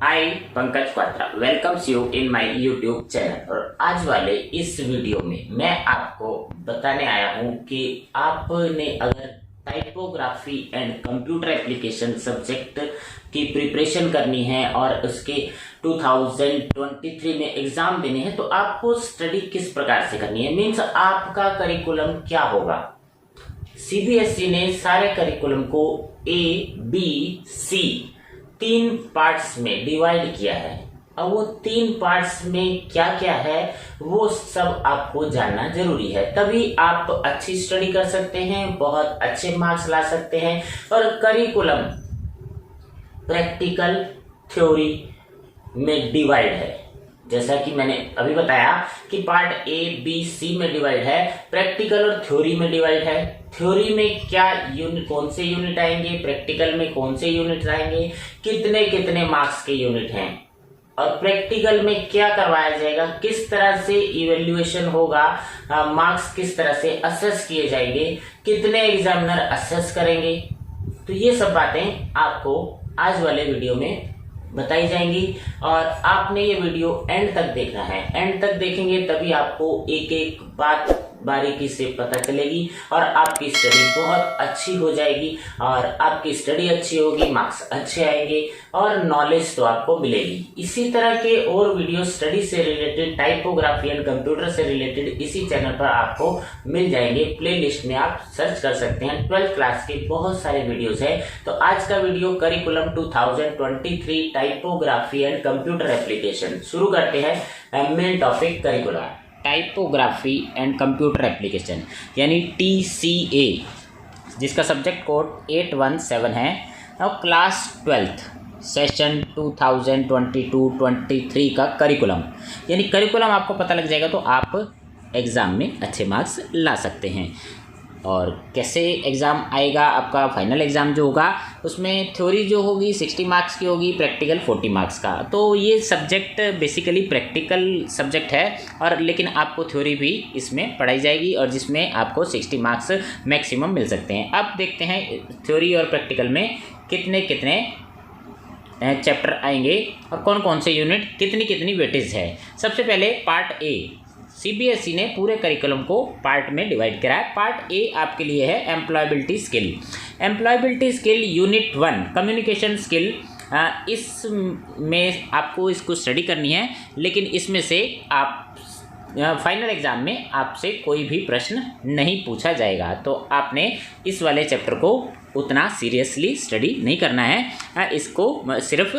I Pankaj Kwatra welcomes you in my YouTube channel. और आज वाले इस वीडियो में मैं आपको बताने आया हूं कि आपने अगर typography and computer application subject की प्रिपरेशन करनी है और उसके 2023 में एग्जाम देने हैं तो आपको स्टडी किस प्रकार से करनी है, मीन्स आपका करिकुलम क्या होगा। सीबीएसई ने सारे करिकुलम को ABC 3 पार्ट्स में डिवाइड किया है। अब वो 3 पार्ट्स में क्या क्या है वो सब आपको जानना जरूरी है, तभी आप अच्छी स्टडी कर सकते हैं, बहुत अच्छे मार्क्स ला सकते हैं। और करिकुलम प्रैक्टिकल थ्योरी में डिवाइड है, जैसा कि मैंने अभी बताया कि पार्ट ABC में डिवाइड है, प्रैक्टिकल और थ्योरी में डिवाइड है। थ्योरी में क्या यूनिट, कौन से यूनिट आएंगे, प्रैक्टिकल में कौन से यूनिट आएंगे, कितने कितने मार्क्स के यूनिट हैं, और प्रैक्टिकल में क्या करवाया जाएगा, किस तरह से इवेल्युएशन होगा, मार्क्स किस तरह से असेस किए जाएंगे, कितने एग्जामिनर असेस करेंगे। तो ये सब बातें आपको आज वाले वीडियो में बताई जाएंगी और आपने ये वीडियो एंड तक देखना है। एंड तक देखेंगे तभी आपको एक एक बात बारीकी से पता चलेगी और आपकी स्टडी बहुत अच्छी हो जाएगी। और आपकी स्टडी अच्छी होगी, मार्क्स अच्छे आएंगे और नॉलेज तो आपको मिलेगी। इसी तरह के और वीडियो स्टडी से रिलेटेड, टाइपोग्राफी एंड कंप्यूटर से रिलेटेड इसी चैनल पर आपको मिल जाएंगे। प्लेलिस्ट में आप सर्च कर सकते हैं, 12th क्लास के बहुत सारे वीडियोस है। तो आज का video curriculum 2023 typography and computer application. शुरू करते हैं main topic curriculum typography and computer application यानी TCA, जिसका सब्जेक्ट कोड 817 है और क्लास 12th सेशन 2022-23 का करिकुलम। यानी करिकुलम आपको पता लग जाएगा तो आप एग्ज़ाम में अच्छे मार्क्स ला सकते हैं। और कैसे एग्ज़ाम आएगा, आपका फाइनल एग्ज़ाम जो होगा उसमें थ्योरी जो होगी 60 मार्क्स की होगी, प्रैक्टिकल 40 मार्क्स का। तो ये सब्जेक्ट बेसिकली प्रैक्टिकल सब्जेक्ट है और लेकिन आपको थ्योरी भी इसमें पढ़ाई जाएगी और जिसमें आपको 60 मार्क्स मैक्सिमम मिल सकते हैं। अब देखते हैं थ्योरी और प्रैक्टिकल में कितने कितने चैप्टर आएंगे और कौन कौन से यूनिट कितनी कितनी वेटेज है। सबसे पहले पार्ट ए। सीबीएसई ने पूरे करिकुलम को पार्ट में डिवाइड करा है। पार्ट ए आपके लिए है employability skill. Employability skill unit 1 communication skill. इसमें आपको इसको स्टडी करनी है, लेकिन इसमें से आप फाइनल एग्ज़ाम में आपसे कोई भी प्रश्न नहीं पूछा जाएगा। तो आपने इस वाले चैप्टर को उतना सीरियसली स्टडी नहीं करना है, इसको सिर्फ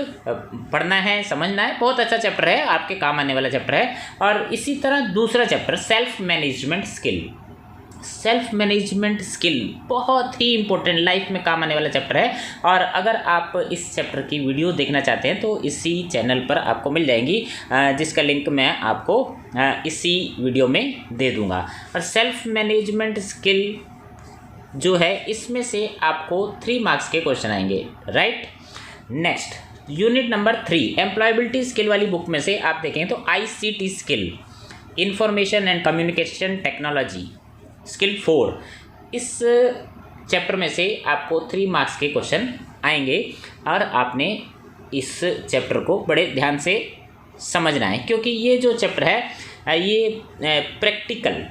पढ़ना है, समझना है। बहुत अच्छा चैप्टर है, आपके काम आने वाला चैप्टर है। और इसी तरह दूसरा chapter self management skill. Self management skill बहुत ही इंपॉर्टेंट, लाइफ में काम आने वाला चैप्टर है। और अगर आप इस चैप्टर की वीडियो देखना चाहते हैं तो इसी चैनल पर आपको मिल जाएंगी, जिसका लिंक मैं आपको इसी वीडियो में दे दूंगा। और सेल्फ मैनेजमेंट स्किल जो है इसमें से आपको 3 मार्क्स के क्वेश्चन आएंगे, right. Next unit number 3 employability skill वाली बुक में से आप देखें तो ICT skill, information and communication technology skill 4। इस चैप्टर में से आपको 3 मार्क्स के क्वेश्चन आएंगे और आपने इस चैप्टर को बड़े ध्यान से समझना है, क्योंकि ये जो चैप्टर है ये प्रैक्टिकल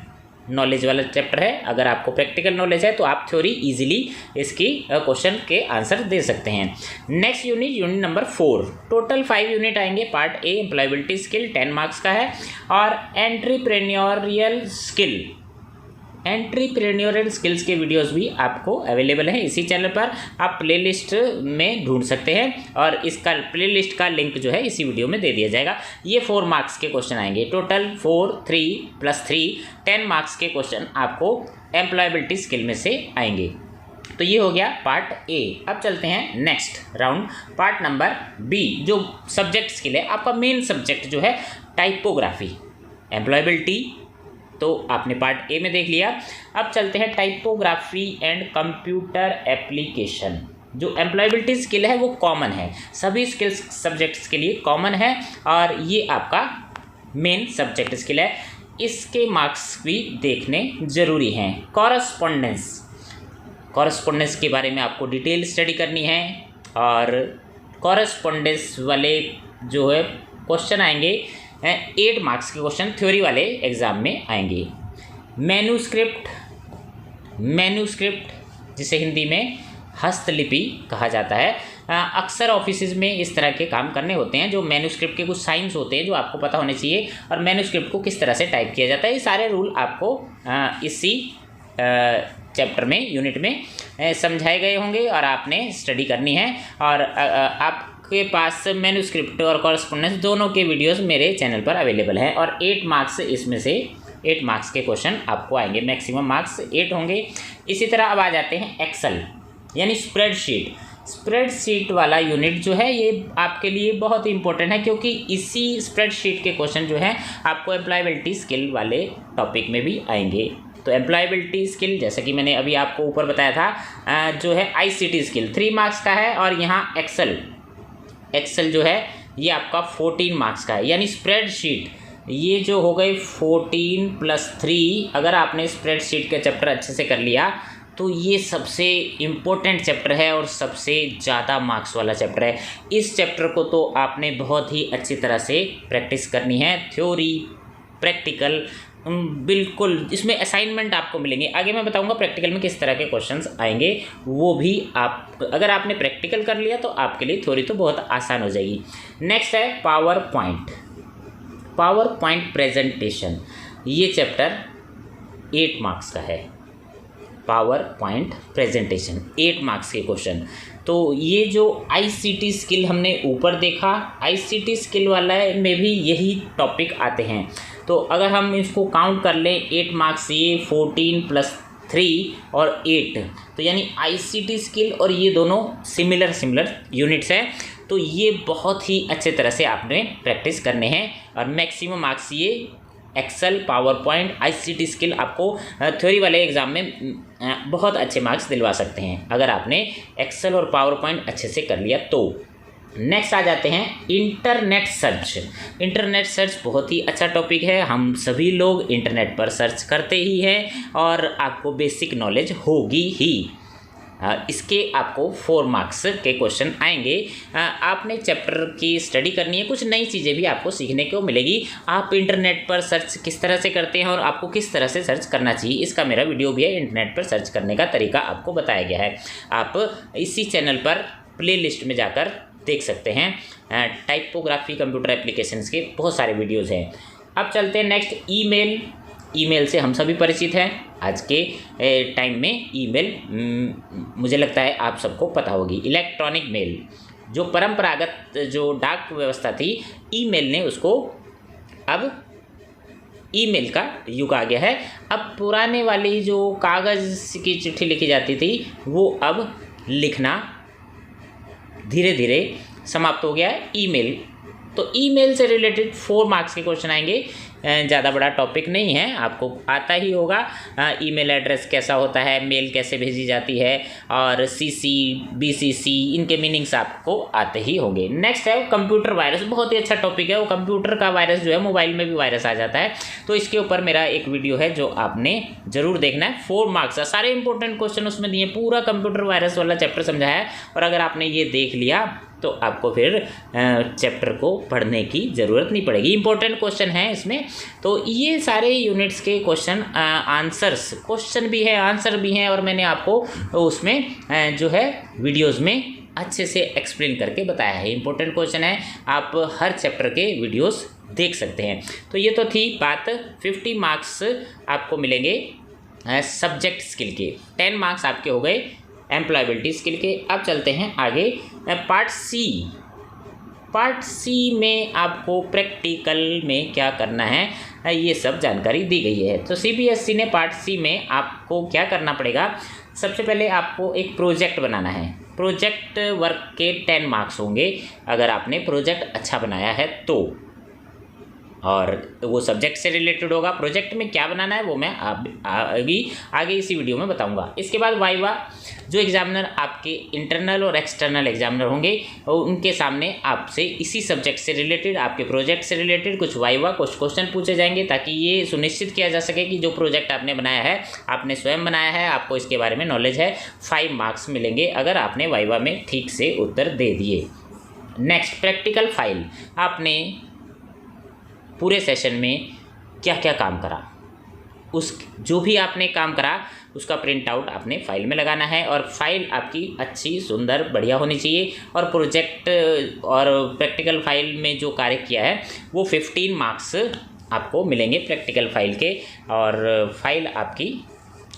नॉलेज वाला चैप्टर है। अगर आपको प्रैक्टिकल नॉलेज है तो आप थ्योरी इजीली इसकी क्वेश्चन के आंसर दे सकते हैं। Next unit number 4, total 5 unit आएंगे। Part A employability skill 10 marks का है और एंट्रीप्रेन्योरियल स्किल, एंट्रीप्रेन्योरियल स्किल्स के वीडियोस भी आपको अवेलेबल है इसी चैनल पर, आप प्लेलिस्ट में ढूंढ सकते हैं और इसका प्लेलिस्ट का लिंक जो है इसी वीडियो में दे दिया जाएगा। ये 4 मार्क्स के क्वेश्चन आएंगे, टोटल 4 3 + 3 10 मार्क्स के क्वेश्चन आपको एम्प्लॉयबिलिटी स्किल में से आएंगे। तो ये हो गया पार्ट ए। अब चलते हैं next round, part number B, जो सब्जेक्ट स्किल है। आपका मेन सब्जेक्ट जो है टाइपोग्राफी। एम्प्लॉयबिलिटी तो आपने पार्ट ए में देख लिया। अब चलते हैं टाइपोग्राफी एंड कंप्यूटर एप्लीकेशन। जो एम्प्लॉयबिलिटी स्किल है वो कॉमन है, सभी स्किल्स सब्जेक्ट्स के लिए कॉमन है और ये आपका मेन सब्जेक्ट स्किल है। इसके मार्क्स भी देखने ज़रूरी हैं। कॉरस्पॉन्डेंस के बारे में आपको डिटेल स्टडी करनी है और कॉरेस्पॉन्डेंस वाले जो है क्वेश्चन आएंगे, 8 मार्क्स के क्वेश्चन थ्योरी वाले एग्ज़ाम में आएंगे। मैन्यूस्क्रिप्ट जिसे हिंदी में हस्तलिपि कहा जाता है, अक्सर ऑफिसेज में इस तरह के काम करने होते हैं, जो मैन्यूस्क्रिप्ट के कुछ साइंस होते हैं जो आपको पता होने चाहिए, और मैन्यूस्क्रिप्ट को किस तरह से टाइप किया जाता है, ये सारे रूल आपको इसी चैप्टर में, यूनिट में समझाए गए होंगे और आपने स्टडी करनी है। और आपके पास मैन्यूस्क्रिप्ट और कॉरेस्पॉन्डेंस दोनों के वीडियोस मेरे चैनल पर अवेलेबल हैं, और 8 मार्क्स इसमें से 8 मार्क्स के क्वेश्चन आपको आएंगे, मैक्सिमम मार्क्स 8 होंगे। इसी तरह अब आ जाते हैं एक्सेल यानी स्प्रेडशीट वाला यूनिट जो है, ये आपके लिए बहुत ही इंपॉर्टेंट है, क्योंकि इसी स्प्रेडशीट के क्वेश्चन जो हैं आपको एम्प्लॉयबिलिटी स्किल वाले टॉपिक में भी आएंगे। तो एम्प्लॉयबिलिटी स्किल जैसा कि मैंने अभी आपको ऊपर बताया था, जो है ICT स्किल 3 मार्क्स का है, और यहाँ एक्सेल जो है ये आपका 14 मार्क्स का है। यानी स्प्रेडशीट ये जो हो गए 14 + 3, अगर आपने स्प्रेडशीट का चैप्टर अच्छे से कर लिया तो ये सबसे इम्पोर्टेंट चैप्टर है और सबसे ज़्यादा मार्क्स वाला चैप्टर है। इस चैप्टर को तो आपने बहुत ही अच्छी तरह से प्रैक्टिस करनी है, थ्योरी प्रैक्टिकल बिल्कुल। इसमें असाइनमेंट आपको मिलेंगे, आगे मैं बताऊंगा प्रैक्टिकल में किस तरह के क्वेश्चंस आएंगे, वो भी आप अगर आपने प्रैक्टिकल कर लिया तो आपके लिए थ्योरी तो बहुत आसान हो जाएगी। नेक्स्ट है पावर पॉइंट प्रेजेंटेशन, ये चैप्टर 8 मार्क्स का है। पावर पॉइंट प्रेजेंटेशन 8 मार्क्स के क्वेश्चन। तो ये जो ICT स्किल हमने ऊपर देखा, ICT स्किल वाला में भी यही टॉपिक आते हैं। तो अगर हम इसको काउंट कर लें 8 मार्क्स, ये 14 + 3 और 8, तो यानी ICT स्किल और ये दोनों सिमिलर यूनिट्स हैं। तो ये बहुत ही अच्छे तरह से आपने प्रैक्टिस करने हैं, और मैक्सिमम मार्क्स ये Excel, PowerPoint, ICT skill आपको थ्योरी वाले एग्ज़ाम में बहुत अच्छे मार्क्स दिलवा सकते हैं अगर आपने एक्सेल और पावर पॉइंट अच्छे से कर लिया तो। नेक्स्ट आ जाते हैं इंटरनेट सर्च बहुत ही अच्छा टॉपिक है, हम सभी लोग इंटरनेट पर सर्च करते ही हैं और आपको बेसिक नॉलेज होगी ही। इसके आपको 4 मार्क्स के क्वेश्चन आएंगे। आपने चैप्टर की स्टडी करनी है, कुछ नई चीज़ें भी आपको सीखने को मिलेगी। आप इंटरनेट पर सर्च किस तरह से करते हैं और आपको किस तरह से सर्च करना चाहिए, इसका मेरा वीडियो भी है। इंटरनेट पर सर्च करने का तरीका आपको बताया गया है, आप इसी चैनल पर प्लेलिस्ट में जाकर देख सकते हैं। टाइपोग्राफी कंप्यूटर एप्लीकेशंस के बहुत सारे वीडियोज़ हैं। अब चलते हैं नेक्स्ट, ईमेल से हम सभी परिचित हैं। आज के टाइम में ईमेल मुझे लगता है आप सबको पता होगी। इलेक्ट्रॉनिक मेल, जो परंपरागत जो डाक व्यवस्था थी, ईमेल ने उसको, अब ईमेल का युग आ गया है। अब पुराने वाली जो कागज़ की चिट्ठी लिखी जाती थी वो अब लिखना धीरे धीरे समाप्त हो गया है। ईमेल, तो ईमेल से रिलेटेड 4 मार्क्स के क्वेश्चन आएंगे। ज़्यादा बड़ा टॉपिक नहीं है, आपको आता ही होगा। ईमेल एड्रेस कैसा होता है, मेल कैसे भेजी जाती है, और CC, BCC, इनके मीनिंग्स आपको आते ही होंगे। नेक्स्ट है कंप्यूटर वायरस, बहुत ही अच्छा टॉपिक है। वो कंप्यूटर का वायरस जो है, मोबाइल में भी वायरस आ जाता है, तो इसके ऊपर मेरा एक वीडियो है जो आपने ज़रूर देखना है। 4 मार्क्स का, सारे इंपॉर्टेंट क्वेश्चन उसमें दिए, पूरा कंप्यूटर वायरस वाला चैप्टर समझाया है। और अगर आपने ये देख लिया तो आपको फिर चैप्टर को पढ़ने की ज़रूरत नहीं पड़ेगी। इंपॉर्टेंट क्वेश्चन हैं इसमें। तो ये सारे यूनिट्स के क्वेश्चन क्वेश्चन भी है, आंसर भी हैं, और मैंने आपको उसमें जो है वीडियोस में अच्छे से एक्सप्लेन करके बताया है। इंपॉर्टेंट क्वेश्चन है, आप हर चैप्टर के वीडियोस देख सकते हैं। तो ये तो थी बात। 50 मार्क्स आपको मिलेंगे सब्जेक्ट स्किल के, 10 मार्क्स आपके हो गए एम्प्लॉयबिलिटी स्किल के। अब चलते हैं आगे, पार्ट सी में आपको प्रैक्टिकल में क्या करना है ये सब जानकारी दी गई है। तो CBSE ने पार्ट सी में आपको क्या करना पड़ेगा, सबसे पहले आपको एक प्रोजेक्ट बनाना है। प्रोजेक्ट वर्क के 10 मार्क्स होंगे अगर आपने प्रोजेक्ट अच्छा बनाया है तो, और वो सब्जेक्ट से रिलेटेड होगा। प्रोजेक्ट में क्या बनाना है वो मैं आगे इसी वीडियो में बताऊंगा। इसके बाद वाइवा, जो एग्जामिनर आपके इंटरनल और एक्सटर्नल एग्जामिनर होंगे, उनके सामने आपसे इसी सब्जेक्ट से रिलेटेड, आपके प्रोजेक्ट से रिलेटेड कुछ वाइवा कुछ क्वेश्चन पूछे जाएंगे, ताकि ये सुनिश्चित किया जा सके कि जो प्रोजेक्ट आपने बनाया है, आपने स्वयं बनाया है, आपको इसके बारे में नॉलेज है। 5 मार्क्स मिलेंगे अगर आपने वाइवा में ठीक से उत्तर दे दिए। नेक्स्ट प्रैक्टिकल फाइल, आपने पूरे सेशन में क्या क्या काम करा, उस जो भी आपने काम करा उसका प्रिंट आउट आपने फाइल में लगाना है। और फाइल आपकी अच्छी सुंदर बढ़िया होनी चाहिए। और प्रोजेक्ट और प्रैक्टिकल फाइल में जो कार्य किया है वो 15 मार्क्स आपको मिलेंगे प्रैक्टिकल फाइल के। और फाइल आपकी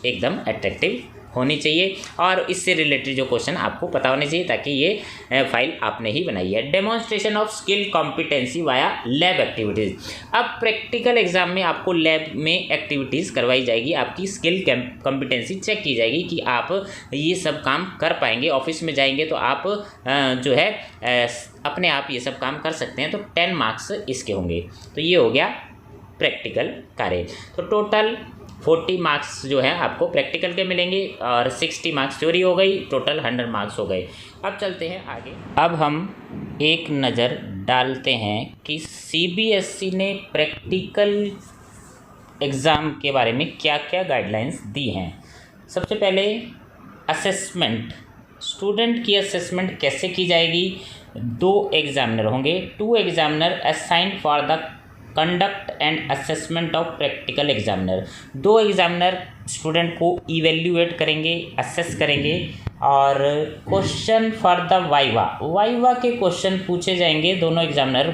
एकदम अट्रैक्टिव होनी चाहिए और इससे रिलेटेड जो क्वेश्चन आपको पता होने चाहिए, ताकि ये फाइल आपने ही बनाई है। Demonstration of skill competency via lab activities. अब प्रैक्टिकल एग्जाम में आपको लैब में एक्टिविटीज़ करवाई जाएगी, आपकी स्किल कॉम्पिटेंसी चेक की जाएगी कि आप ये सब काम कर पाएंगे। ऑफिस में जाएंगे तो आप जो है अपने आप ये सब काम कर सकते हैं, तो 10 मार्क्स इसके होंगे। तो ये हो गया प्रैक्टिकल कार्य। तो टोटल 40 मार्क्स जो है आपको प्रैक्टिकल के मिलेंगे और 60 मार्क्स थ्योरी हो गई, टोटल 100 मार्क्स हो गए। अब चलते हैं आगे। अब हम एक नज़र डालते हैं कि CBSE ने प्रैक्टिकल एग्ज़ाम के बारे में क्या क्या गाइडलाइंस दी हैं। सबसे पहले असेसमेंट, स्टूडेंट की असेसमेंट कैसे की जाएगी। 2 एग्जामिनर होंगे, 2 examiner assigned for the conduct and assessment of practical examiner. 2 examiner student को इवेल्युएट करेंगे, असेस करेंगे। और question for the viva, viva के क्वेश्चन पूछे जाएंगे। दोनों एग्जामिनर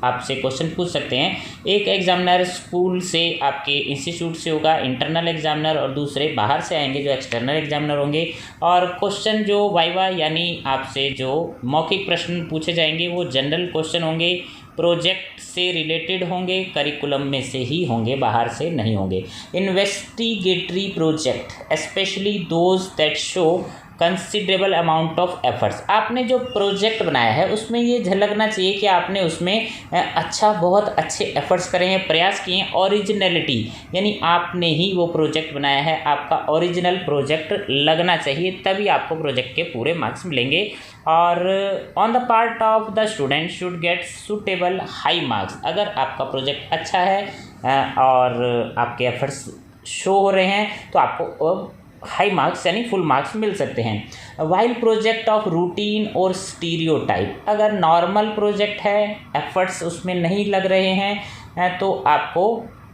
आपसे क्वेश्चन पूछ सकते हैं। एक एग्जामिनर स्कूल से आपके इंस्टीट्यूट से होगा इंटरनल एग्जामिनर, और दूसरे बाहर से आएंगे जो एक्सटर्नल एग्जामिनर होंगे। और क्वेश्चन जो वाइवा यानी आपसे जो मौखिक प्रश्न पूछे जाएंगे वो जनरल क्वेश्चन होंगे, प्रोजेक्ट से रिलेटेड होंगे, करिकुलम में से ही होंगे, बाहर से नहीं होंगे। Investigatory project specially those that show considerable amount of efforts. आपने जो प्रोजेक्ट बनाया है उसमें ये झलकना चाहिए कि आपने उसमें बहुत अच्छे एफर्ट्स करे हैं, प्रयास किए हैं। ओरिजिनलिटी यानी आपने ही वो प्रोजेक्ट बनाया है, आपका ओरिजिनल प्रोजेक्ट लगना चाहिए, तभी आपको प्रोजेक्ट के पूरे मार्क्स मिलेंगे। और on the part of the student should get suitable high marks. अगर आपका प्रोजेक्ट अच्छा है और आपके एफर्ट्स शो हो रहे हैं तो आपको हाई मार्क्स यानी फुल मार्क्स मिल सकते हैं। वाइल प्रोजेक्ट ऑफ रूटीन और स्टीरियोटाइप, अगर नॉर्मल प्रोजेक्ट है, एफर्ट्स उसमें नहीं लग रहे हैं तो आपको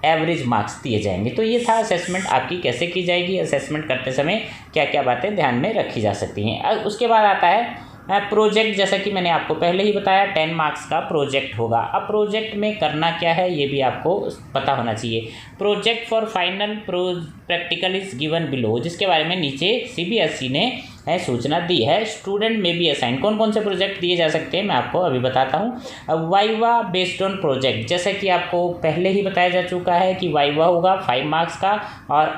एवरेज मार्क्स दिए जाएंगे। तो ये था असेसमेंट आपकी कैसे की जाएगी, असेसमेंट करते समय क्या क्या बातें ध्यान में रखी जा सकती हैं। उसके बाद आता है प्रोजेक्ट। जैसा कि मैंने आपको पहले ही बताया 10 मार्क्स का प्रोजेक्ट होगा। अब प्रोजेक्ट में करना क्या है ये भी आपको पता होना चाहिए। Project for final practical is given below, जिसके बारे में नीचे CBSE ने सूचना दी है। स्टूडेंट में भी असाइन, कौन कौन से प्रोजेक्ट दिए जा सकते हैं मैं आपको अभी बताता हूँ। अब वाइवा बेस्ड ऑन प्रोजेक्ट, जैसा कि आपको पहले ही बताया जा चुका है कि वाइवा होगा 5 मार्क्स का। और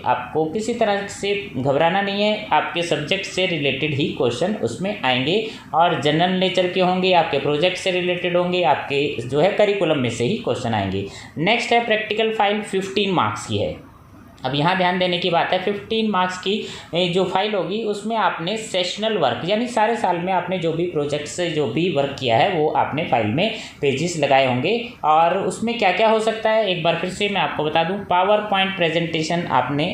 आपको किसी तरह से घबराना नहीं है, आपके सब्जेक्ट से रिलेटेड ही क्वेश्चन उसमें आएंगे और जनरल नेचर के होंगे, आपके प्रोजेक्ट से रिलेटेड होंगे, आपके जो है करिकुलम में से ही क्वेश्चन आएंगे। नेक्स्ट है प्रैक्टिकल फाइल 15 मार्क्स की है। अब यहाँ ध्यान देने की बात है, 15 मार्क्स की जो फाइल होगी उसमें आपने सेशनल वर्क यानी सारे साल में आपने जो भी प्रोजेक्ट से जो भी वर्क किया है वो आपने फाइल में पेजेस लगाए होंगे। और उसमें क्या क्या हो सकता है एक बार फिर से मैं आपको बता दूं। पावर पॉइंट प्रेजेंटेशन आपने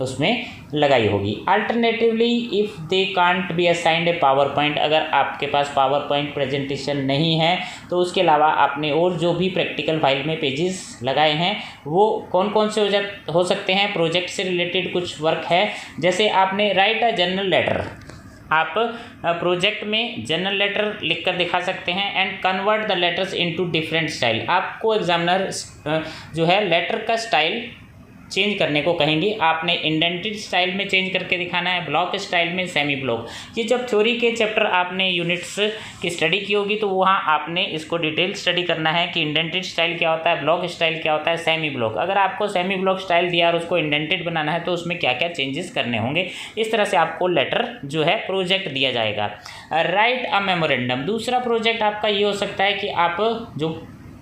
उसमें लगाई होगी। Alternatively if they can't be assigned A power point, अगर आपके पास पावर पॉइंट प्रेजेंटेशन नहीं है तो उसके अलावा आपने और जो भी प्रैक्टिकल फाइल में पेजेस लगाए हैं वो कौन कौन से हो सकते हैं। प्रोजेक्ट से रिलेटेड कुछ वर्क है, जैसे आपने राइट अ जनरल लेटर, आप प्रोजेक्ट में जनरल लेटर लिखकर दिखा सकते हैं। And convert the letters into different style, आपको एग्जामिनर जो है लेटर का स्टाइल चेंज करने को कहेंगे। आपने इंडेंटेड स्टाइल में चेंज करके दिखाना है, ब्लॉक स्टाइल में, सेमी ब्लॉक। ये जब थ्योरी के चैप्टर आपने यूनिट्स की स्टडी की होगी तो वहाँ आपने इसको डिटेल स्टडी करना है कि इंडेंटेड स्टाइल क्या होता है, ब्लॉक स्टाइल क्या होता है, सेमी ब्लॉक। अगर आपको सेमी ब्लॉक स्टाइल दिया और उसको इंडेंटेड बनाना है तो उसमें क्या क्या चेंजेस करने होंगे। इस तरह से आपको लेटर जो है प्रोजेक्ट दिया जाएगा। राइट अ मेमोरेंडम, दूसरा प्रोजेक्ट आपका ये हो सकता है कि आप जो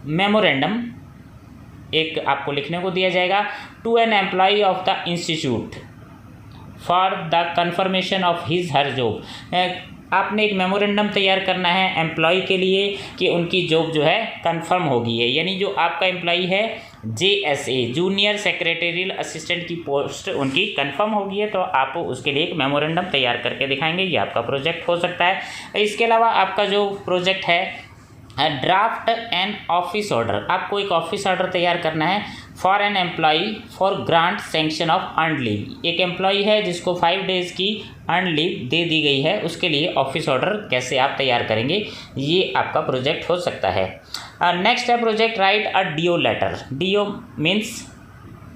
मेमोरेंडम एक आपको लिखने को दिया जाएगा to an employee of the institute for the confirmation of his her job. आपने एक मेमोरेंडम तैयार करना है एम्प्लॉय के लिए कि उनकी जॉब जो है कंफर्म हो गई है, यानी जो आपका एम्प्लॉई है JSA जूनियर सेक्रेटरियल असिस्टेंट की पोस्ट उनकी कंफर्म होगी है, तो आप उसके लिए एक मेमोरेंडम तैयार करके दिखाएंगे, ये आपका प्रोजेक्ट हो सकता है। इसके अलावा आपका जो प्रोजेक्ट है ड्राफ्ट एन ऑफिस ऑर्डर, आपको एक ऑफिस ऑर्डर तैयार करना है for an employee for grant sanction of earn leave. एक एम्प्लॉई है जिसको 5 डेज़ की अर्न लीव दे दी गई है, उसके लिए ऑफिस ऑर्डर कैसे आप तैयार करेंगे, ये आपका प्रोजेक्ट हो सकता है। नेक्स्ट है project right a DO letter. DO means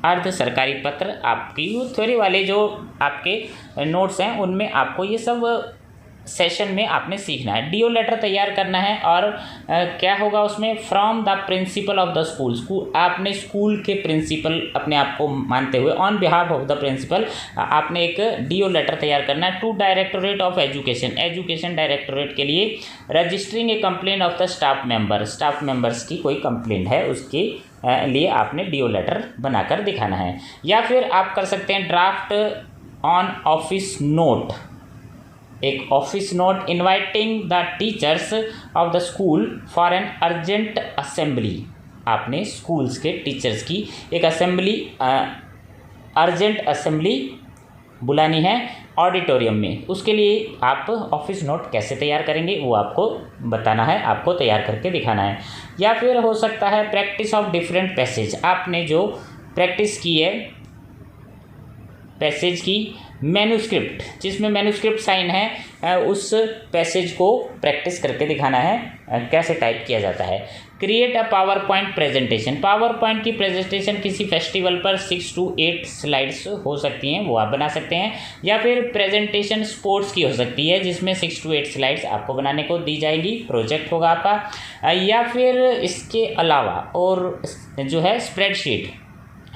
अर्ध सरकारी पत्र। आपकी थ्योरी वाले जो आपके नोट्स हैं उनमें आपको ये सब सेशन में आपने सीखना है। DO लेटर तैयार करना है और क्या होगा उसमें, from the principal of the school, आपने स्कूल के प्रिंसिपल अपने आप को मानते हुए on behalf of the principal आपने एक DO लेटर तैयार करना है to directorate of education, education directorate के लिए, registering a complaint of the staff member, staff members की कोई कंप्लेंट है उसके लिए आपने DO लेटर बनाकर दिखाना है। या फिर आप कर सकते हैं ड्राफ्ट ऑन ऑफिस नोट, एक office note inviting the teachers of the school for an urgent assembly. आपने स्कूल्स के टीचर्स की एक असेंबली अर्जेंट असेंबली बुलानी है ऑडिटोरियम में, उसके लिए आप ऑफिस नोट कैसे तैयार करेंगे वो आपको बताना है, आपको तैयार करके दिखाना है। या फिर हो सकता है प्रैक्टिस ऑफ डिफरेंट पैसेज, आपने जो प्रैक्टिस की है पैसेज की, मैन्यूस्क्रिप्ट जिसमें मैन्यूस्क्रिप्ट साइन है उस पैसेज को प्रैक्टिस करके दिखाना है कैसे टाइप किया जाता है। Create a power point presentation, power point की प्रेजेंटेशन किसी फेस्टिवल पर 6 to 8 स्लाइड्स हो सकती हैं, वो आप बना सकते हैं। या फिर प्रेजेंटेशन स्पोर्ट्स की हो सकती है जिसमें 6 to 8 स्लाइड्स आपको बनाने को दी जाएगी, प्रोजेक्ट होगा आपका। या फिर इसके अलावा और जो है स्प्रेडशीट,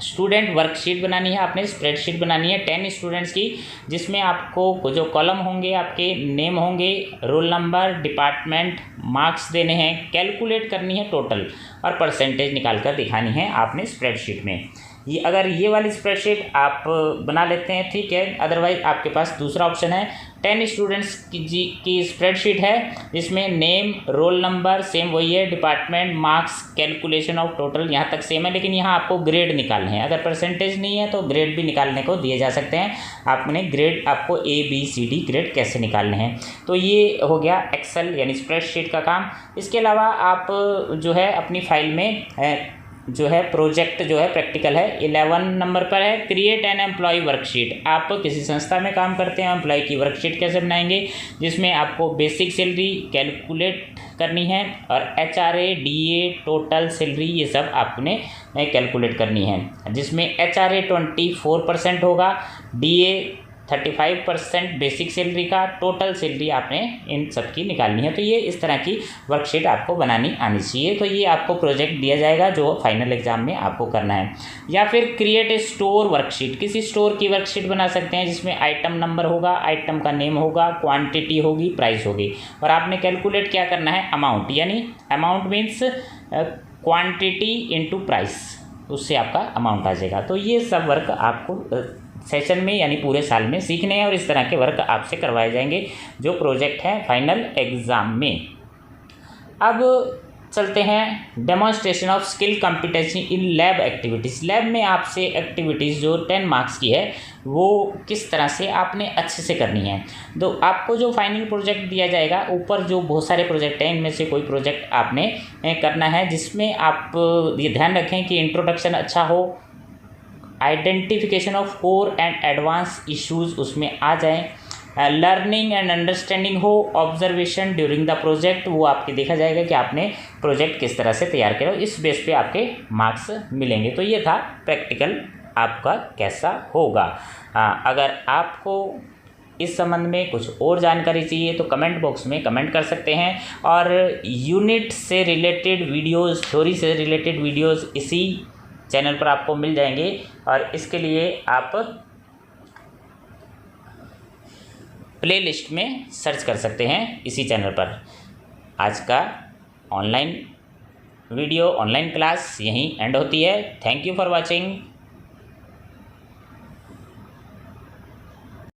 स्टूडेंट वर्कशीट बनानी है, आपने स्प्रेडशीट बनानी है 10 स्टूडेंट्स की, जिसमें आपको जो कॉलम होंगे आपके नेम होंगे, रोल नंबर, डिपार्टमेंट, मार्क्स देने हैं, कैलकुलेट करनी है टोटल और परसेंटेज निकाल कर दिखानी है आपने स्प्रेडशीट में। ये अगर ये वाली स्प्रेडशीट आप बना लेते हैं ठीक है, अदरवाइज आपके पास दूसरा ऑप्शन है 10 स्टूडेंट्स की स्प्रेडशीट है जिसमें नेम, रोल नंबर सेम वही है, department, marks, calculation of total यहाँ तक सेम है, लेकिन यहाँ आपको ग्रेड निकालने हैं। अगर परसेंटेज नहीं है तो ग्रेड भी निकालने को दिए जा सकते हैं, आपने ग्रेड आपको ABCD ग्रेड कैसे निकालने हैं। तो ये हो गया एक्सेल यानी स्प्रेडशीट का काम। इसके अलावा आप जो है अपनी फाइल में जो है प्रोजेक्ट जो है प्रैक्टिकल है 11 नंबर पर है, क्रिएट एन एम्प्लॉय वर्कशीट। आप किसी संस्था में काम करते हैं, एम्प्लॉय की वर्कशीट कैसे बनाएंगे, जिसमें आपको बेसिक सैलरी कैलकुलेट करनी है और HRA DA टोटल सैलरी ये सब आपने कैलकुलेट करनी है, जिसमें HRA 24% होगा, DA 35% बेसिक सैलरी का, टोटल सैलरी आपने इन सब की निकालनी है। तो ये इस तरह की वर्कशीट आपको बनानी आनी चाहिए। तो ये आपको प्रोजेक्ट दिया जाएगा जो फाइनल एग्जाम में आपको करना है। या फिर क्रिएट ए स्टोर वर्कशीट, किसी स्टोर की वर्कशीट बना सकते हैं जिसमें आइटम नंबर होगा, आइटम का नेम होगा, क्वांटिटी होगी, प्राइस होगी और आपने कैलकुलेट क्या करना है अमाउंट, यानी amount means quantity into price, उससे आपका अमाउंट आ जाएगा। तो ये सब वर्क आपको सेशन में यानी पूरे साल में सीखने हैं और इस तरह के वर्क आपसे करवाए जाएंगे जो प्रोजेक्ट है फाइनल एग्ज़ाम में। अब चलते हैं demonstration of skill competency in lab activities. Lab में आपसे एक्टिविटीज़ जो 10 मार्क्स की है वो किस तरह से आपने अच्छे से करनी है। तो आपको जो फाइनल प्रोजेक्ट दिया जाएगा, ऊपर जो बहुत सारे प्रोजेक्ट हैं इनमें से कोई प्रोजेक्ट आपने करना है जिसमें आप ये ध्यान रखें कि इंट्रोडक्शन अच्छा हो, identification of core and advance issues उसमें आ जाएं, लर्निंग एंड अंडरस्टैंडिंग हो, ऑब्जर्वेशन ड्यूरिंग द प्रोजेक्ट वो आपके देखा जाएगा कि आपने प्रोजेक्ट किस तरह से तैयार किया, इस बेस पे आपके मार्क्स मिलेंगे। तो ये था प्रैक्टिकल आपका कैसा होगा। अगर आपको इस संबंध में कुछ और जानकारी चाहिए तो कमेंट बॉक्स में कमेंट कर सकते हैं और यूनिट से रिलेटेड वीडियोज़, थ्योरी से रिलेटेड वीडियोज़ इसी चैनल पर आपको मिल जाएंगे और इसके लिए आप प्लेलिस्ट में सर्च कर सकते हैं इसी चैनल पर। आज का ऑनलाइन वीडियो, ऑनलाइन क्लास यहीं एंड होती है। Thank you for watching.